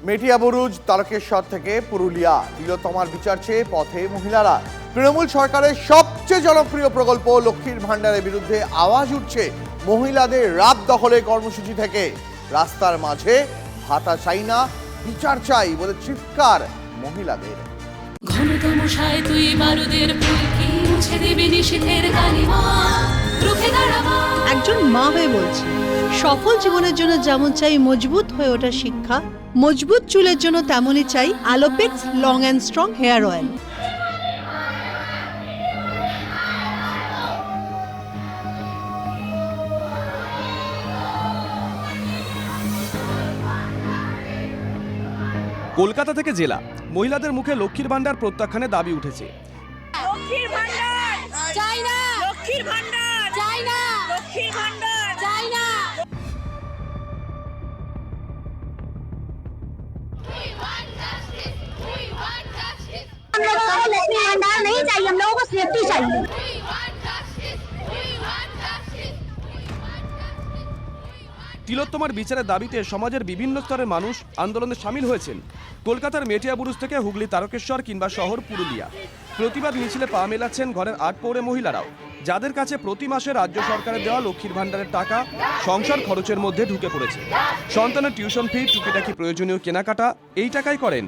মেটিয়াবুরুজ তারকেশ্বর থেকে পুরুলিয়া তিলোত্তমার বিচার চেয়ে পথে মহিলারা। তৃণমূল সরকারের সবচেয়ে জনপ্রিয় প্রকল্প লক্ষ্মীর ভাণ্ডারের বিরুদ্ধে আওয়াজ উঠছে মহিলাদের রাত দখলের কর্মসূচি থেকে। রাস্তার মাঝে ভাতা চাই না, বিচার চাই বলে চিৎকার মহিলাদের। ঘনতমশায় তুই বারুদের ফুলকি মুছে দিবি নিশীথের কালিমা, রুখে দাঁড়াবা। একজন মা হয়ে বলছি, সফল জীবনের জন্য যেমন চাই মজবুত হয়ে ওঠা শিক্ষা, মজবুত চুলের জন্য তেমনই চাই Alopex long and strong hair oil. Kolkata থেকে জেলা মহিলাদের মুখে লক্ষ্মীর ভাণ্ডার প্রত্যাখ্যানে দাবি উঠেছে। লক্ষ্মীর ভাণ্ডার চাই না, লক্ষ্মীর ভাণ্ডার চাই না, লক্ষ্মীর ভাণ্ডার চাই না। हम लोगों को लक्ष्मी भंडार नहीं चाहिए, हम लोगों को सेफ्टी चाहिए। তিলোত্তমার বিচারের দাবিতে সমাজের বিভিন্ন স্তরের মানুষ আন্দোলনে সামিল হয়েছেন। কলকাতার মেটিয়াবুরুজ থেকে হুগলি তারকেশ্বর কিংবা শহর পুরুলিয়া, প্রতিবাদ মিছিলে পা মেলাচ্ছেন ঘরের ৮ পৌরে মহিলারাও, যাদের কাছে প্রতি মাসে রাজ্য সরকারের দেওয়া লক্ষ্মীর ভাণ্ডারের টাকা সংসার খরচের মধ্যে ঢুকে পড়েছে। সন্তানের টিউশন ফি, টুকিটাকি প্রয়োজনীয় কেনাকাটা এই টাকাই করেন।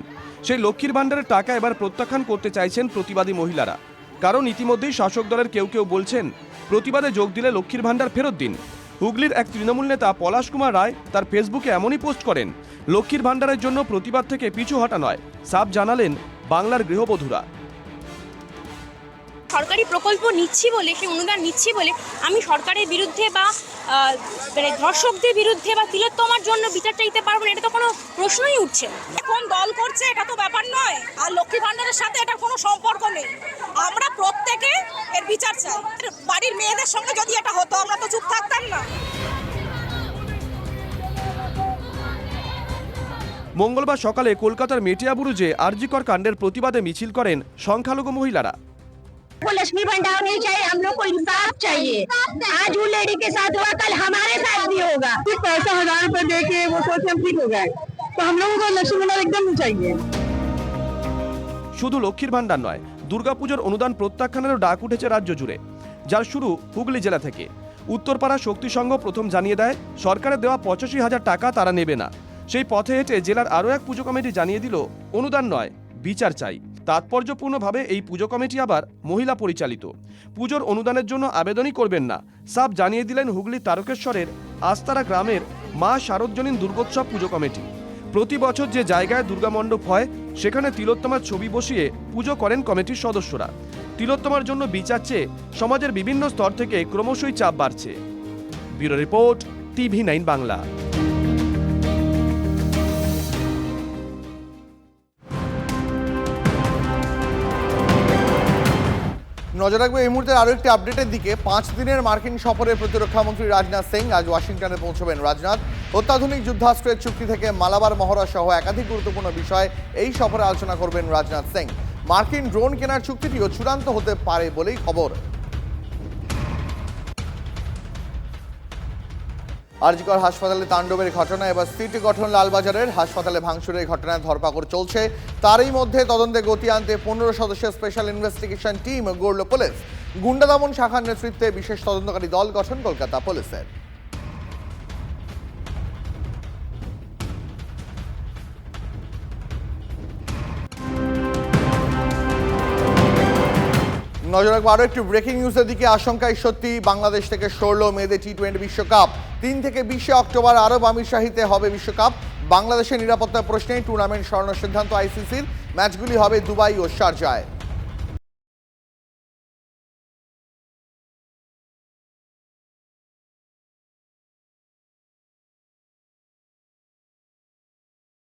সেই লক্ষ্মীর ভাণ্ডারের টাকা এবার প্রত্যাখ্যান করতে চাইছেন প্রতিবাদী মহিলারা। কারণ ইতিমধ্যেই শাসক দলের কেউ কেউ বলছেন প্রতিবাদে যোগ দিলে লক্ষ্মীর ভাণ্ডার ফেরত দিন। হুগলির এক তৃণমূল নেতা পলাশ কুমার রায় তার ফেসবুকে এমনই পোস্ট করেন, লক্ষ্মীর ভাণ্ডারের জন্য প্রতিবাদ থেকে পিছু হটা নয়, সাফ জানালেন বাংলার গৃহবধূরা। সরকারি প্রকল্প নিচ্ছি বলে, সেই অনুদান নিচ্ছি বলে আমি সরকারের বিরুদ্ধে বা মানে ধর্ষকদের বিরুদ্ধে বা তিলোত্তমার জন্য বিচার চাইতে পারবো না, এটা তো কোনো প্রশ্নই উঠছে না। কোন দল করছে এটা তো ব্যাপার নয়, আর লক্ষ্মী ভাণ্ডারের সাথে এটার কোনো সম্পর্ক নেই। আমরা প্রত্যেকে এর বিচার চাই। বাড়ির মেয়েদের সঙ্গে যদি এটা হতো আমরা তো চুপ থাকতাম না। মঙ্গলবার সকালে কলকাতার মেটিয়াবুরুজে আরজিকর কাণ্ডের প্রতিবাদে মিছিল করেন সংখ্যালঘু মহিলারা। वो लक्ष्मी भंडार नहीं चाहिए, हम लोग को इंसाफ चाहिए। आज वो लेडी के साथ हुआ, कल हमारे साथ भी होगा। सिर्फ पैसा 1000 रुपए दे के वो सोचे हम ठीक हो गए, तो हम लोगों को लक्ष्मी भंडार एकदम नहीं चाहिए। শুধু লক্ষ্মীর ভাণ্ডার নয়, দুর্গাপুজোর অনুদান প্রত্যাখ্যানেরও ডাক উঠেছে রাজ্য জুড়ে, যার শুরু হুগলি জেলা থেকে। উত্তরপাড়া শক্তি সংঘ প্রথম জানিয়ে দেয় সরকারের দেওয়া 85,000 টাকা তারা নেবে না। সেই পথে হেঁটে জেলার আরও এক পুজো কমিটি জানিয়ে দিল অনুদান নয়, বিচার চাই। তাৎপর্যপূর্ণভাবে এই পুজো কমিটি আবার মহিলা পরিচালিত। পুজোর অনুদানের জন্য আবেদনই করবেন না, সাফ জানিয়ে দিলেন হুগলি তারকেশ্বরের আস্তারা গ্রামের মা শারদজনীন দুর্গোৎসব পুজো কমিটি। প্রতি বছর যে জায়গায় দুর্গামণ্ডপ হয় সেখানে তিলোত্তমার ছবি বসিয়ে পুজো করেন কমিটির সদস্যরা। তিলোত্তমার জন্য বিচার চেয়ে সমাজের বিভিন্ন স্তর থেকে ক্রমশই চাপ বাড়ছে। Bureau report, TV9 Bangla. নজর রাখবো এই মুহূর্তে আরও একটি আপডেটের দিকে। 5 দিনের মার্কিন সফরে প্রতিরক্ষামন্ত্রী রাজনাথ সিং আজ ওয়াশিংটনে পৌঁছবেন। রাজনাথ অত্যাধুনিক যুদ্ধাস্ত্রের চুক্তি থেকে মালাবার মহড়া সহ একাধিক গুরুত্বপূর্ণ বিষয় এই সফরে আলোচনা করবেন রাজনাথ সিং। মার্কিন ড্রোন কেনার চুক্তিটিও চূড়ান্ত হতে পারে বলেই খবর। আরজিকর হাসপাতালে তাণ্ডবের ঘটনা, এবার সিটি গঠন লালবাজারের হাসপাতালে ভাঙচুরের ঘটনায় ধরপাকড় চলছে। তারই মধ্যে তদন্তে গতি আনতে 15 সদস্যের স্পেশাল ইনভেস্টিগেশন টিম গড়ল পুলিশ। গুন্ডা দমন শাখার নেতৃত্বে বিশেষ তদন্তকারী দল গঠন কলকাতা পুলিশের। নজর রাখবো আরও একটি ব্রেকিং নিউজের দিকে। আশঙ্কায় সত্যি, বাংলাদেশ থেকে সরল মেয়েদের T20 বিশ্বকাপ। 3 থেকে 20 অক্টোবর আরব আমিরশাহিতে হবে বিশ্বকাপ। বাংলাদেশের নিরাপত্তার প্রশ্নেই টুর্নামেন্ট সরানোর সিদ্ধান্ত ICCর। ম্যাচগুলি হবে দুবাই ও শারজায়।